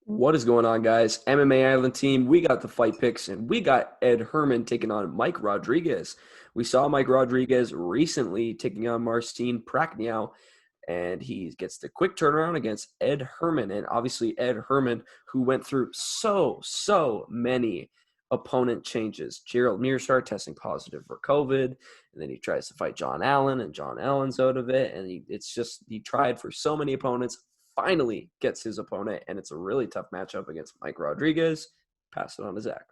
What is going on, guys? MMA Island team, we got the fight picks, and we got Ed Herman taking on Mike Rodriguez. We saw Mike Rodriguez recently taking on Marcin Prachniow, and he gets the quick turnaround against Ed Herman. And obviously, Ed Herman, who went through so many opponent changes. Gerald Meerschaert testing positive for COVID, and then he tries to fight John Allen, and John Allen's out of it. And he tried for so many opponents, finally gets his opponent, and it's a really tough matchup against Mike Rodriguez. Pass it on to Zach.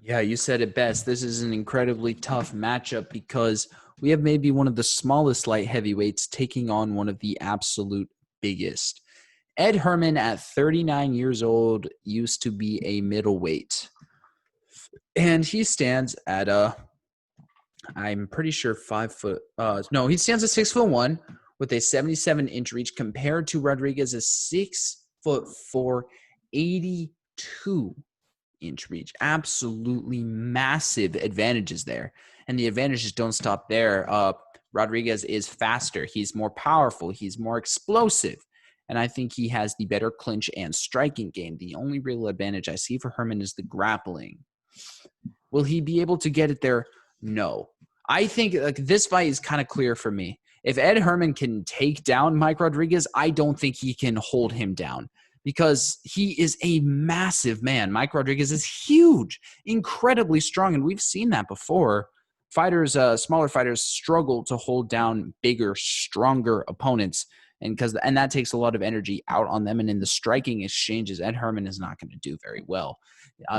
Yeah, you said it best. This is an incredibly tough matchup because we have maybe one of the smallest light heavyweights taking on one of the absolute biggest. Ed Herman, at 39 years old, used to be a middleweight. And he stands at I'm pretty sure 5 foot. No, he stands at 6'1" with a 77-inch reach compared to Rodriguez's 6'4", 82-inch reach. Absolutely massive advantages there. And the advantages don't stop there. Rodriguez is faster. He's more powerful. He's more explosive. And I think he has the better clinch and striking game. The only real advantage I see for Herman is the grappling. Will he be able to get it there? No. I think this fight is kind of clear for me. If Ed Herman can take down Mike Rodriguez, I don't think he can hold him down because he is a massive man. Mike Rodriguez is huge, incredibly strong, and we've seen that before. Smaller fighters struggle to hold down bigger, stronger opponents, and that takes a lot of energy out on them. And in the striking exchanges, Ed Herman is not going to do very well.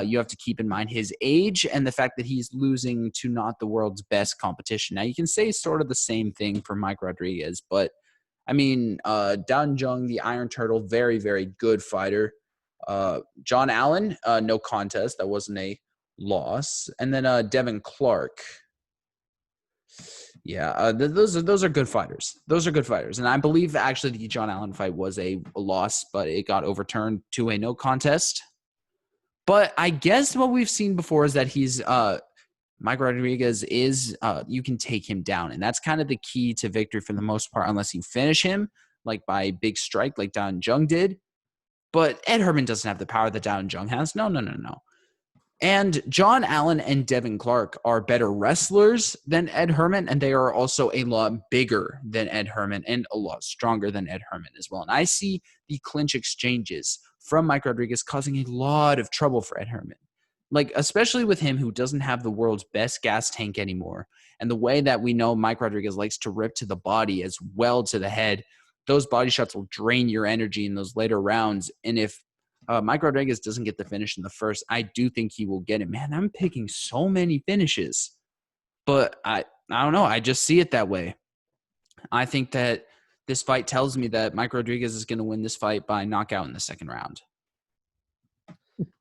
You have to keep in mind his age and the fact that he's losing to not the world's best competition. Now, you can say sort of the same thing for Mike Rodriguez, but I mean, Dan Jung, the Iron Turtle, very, very good fighter. John Allen, no contest. That wasn't a loss. And then Devin Clark. Yeah, those are good fighters. Those are good fighters. And I believe actually the John Allen fight was a loss, but it got overturned to a no contest. But I guess what we've seen before is that Mike Rodriguez is, you can take him down. And that's kind of the key to victory for the most part, unless you finish him, like by big strike, like Dan Jung did. But Ed Herman doesn't have the power that Dan Jung has. No. And John Allen and Devin Clark are better wrestlers than Ed Herman, and they are also a lot bigger than Ed Herman and a lot stronger than Ed Herman as well. And I see the clinch exchanges from Mike Rodriguez causing a lot of trouble for Ed Herman. Like, especially with him who doesn't have the world's best gas tank anymore. And the way that we know Mike Rodriguez likes to rip to the body as well to the head, those body shots will drain your energy in those later rounds. And if Mike Rodriguez doesn't get the finish in the first, I do think he will get it. Man, I'm picking so many finishes, but I don't know. I just see it that way. I think that this fight tells me that Mike Rodriguez is going to win this fight by knockout in the second round.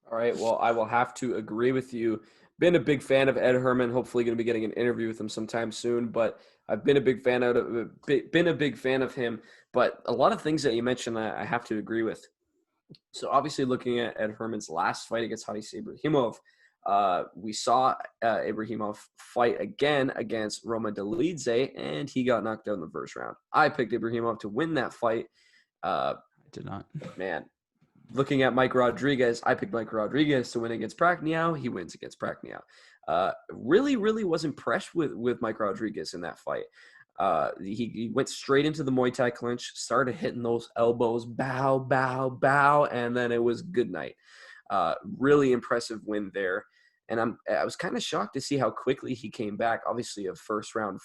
All right, well, I will have to agree with you. Been a big fan of Ed Herman. Hopefully, going to be getting an interview with him sometime soon. But I've been a big fan of him. But a lot of things that you mentioned, I have to agree with. So obviously, looking at Ed Herman's last fight against Haris Ibrahimov, we saw Ibrahimov fight again against Roma Dolidze, and he got knocked out in the first round. I picked Ibrahimov to win that fight. I did not. Man, looking at Mike Rodriguez, I picked Mike Rodriguez to win against Prachniow. He wins against Prachniow. Really was impressed with Mike Rodriguez in that fight. He went straight into the Muay Thai clinch, started hitting those elbows, bow, and then it was good night. Really impressive win there. And I was kind of shocked to see how quickly he came back. Obviously, a first round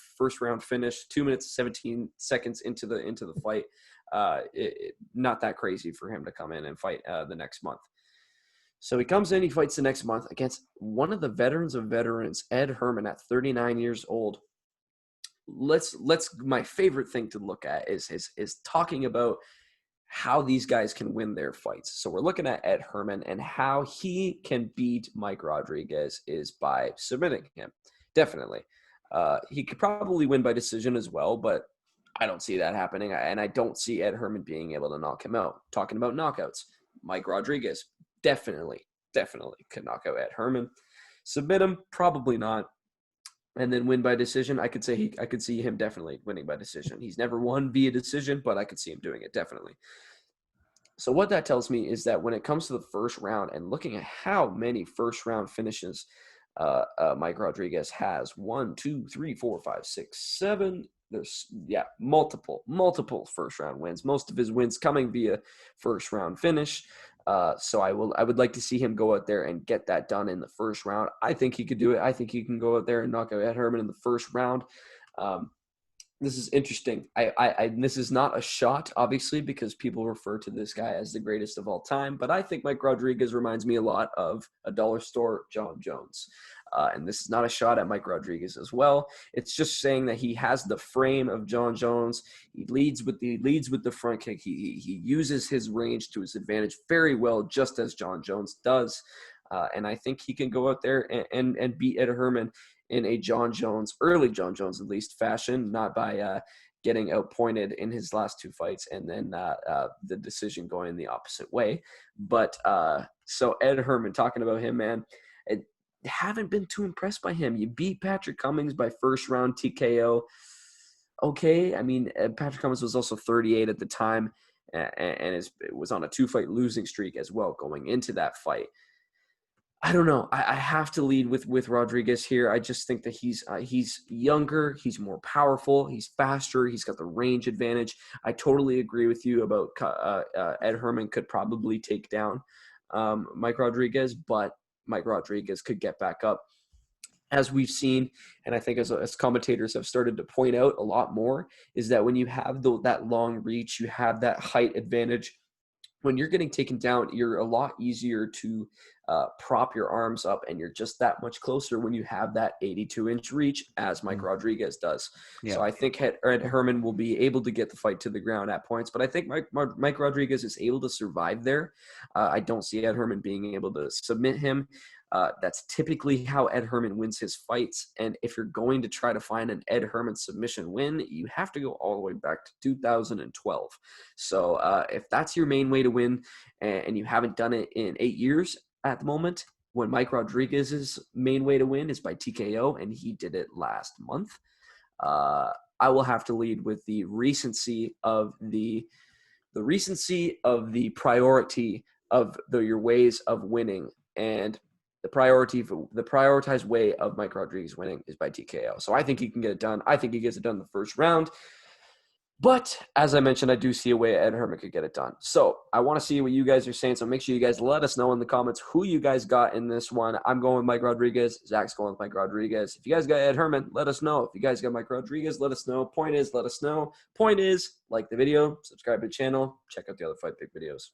finish, 2 minutes 17 seconds into the fight. Not that crazy for him to come in and fight the next month. So he comes in, he fights the next month against one of the veterans of veterans, Ed Herman, at 39 years old. My favorite thing to look at is talking about how these guys can win their fights. So we're looking at Ed Herman, and how he can beat Mike Rodriguez is by submitting him. Definitely. He could probably win by decision as well, but I don't see that happening, and I don't see Ed Herman being able to knock him out. Talking about knockouts, Mike Rodriguez definitely could knock out Ed Herman. Submit him, probably not. And then win by decision, I could see him definitely winning by decision. He's never won via decision, but I could see him doing it definitely. So what that tells me is that when it comes to the first round and looking at how many first round finishes Mike Rodriguez has, 1, 2, 3, 4, 5, 6, 7. There's multiple first round wins. Most of his wins coming via first round finish. So I would like to see him go out there and get that done in the first round. I think he could do it. I think he can go out there and knock out Ed Herman in the first round. This is interesting. This is not a shot, obviously, because people refer to this guy as the greatest of all time. But I think Mike Rodriguez reminds me a lot of a dollar store John Jones. And this is not a shot at Mike Rodriguez as well. It's just saying that he has the frame of John Jones. He leads with the front kick. He uses his range to his advantage very well, just as John Jones does. And I think he can go out there and beat Ed Herman in a early John Jones at least fashion, not by getting outpointed in his last two fights and then the decision going the opposite way. But so Ed Herman, talking about him, man, haven't been too impressed by him. You beat Patrick Cummings by first round TKO. Okay, I mean, Patrick Cummings was also 38 at the time and was on a 2-fight losing streak as well going into that fight. I don't know. I have to lead with Rodriguez here. I just think that he's younger, he's more powerful, he's faster, he's got the range advantage. I totally agree with you about Ed Herman could probably take down Mike Rodriguez, but Mike Rodriguez could get back up. As we've seen, and I think as commentators have started to point out a lot more, is that when you have that long reach, you have that height advantage. When you're getting taken down, you're a lot easier to prop your arms up, and you're just that much closer when you have that 82-inch reach, as Mike Rodriguez does. Yeah. So I think Ed Herman will be able to get the fight to the ground at points, but I think Mike Rodriguez is able to survive there. I don't see Ed Herman being able to submit him. That's typically how Ed Herman wins his fights. And if you're going to try to find an Ed Herman submission win, you have to go all the way back to 2012. So if that's your main way to win and you haven't done it in 8 years at the moment, when Mike Rodriguez's main way to win is by TKO, and he did it last month, I will have to lead with the recency of the priority of your ways of winning. And the prioritized way of Mike Rodriguez winning is by TKO. So I think he can get it done. I think he gets it done in the first round. But as I mentioned, I do see a way Ed Herman could get it done. So I want to see what you guys are saying. So make sure you guys let us know in the comments who you guys got in this one. I'm going with Mike Rodriguez. Zach's going with Mike Rodriguez. If you guys got Ed Herman, let us know. If you guys got Mike Rodriguez, let us know. Point is, let us know. Point is, like the video, subscribe to the channel, check out the other Fight Pick videos.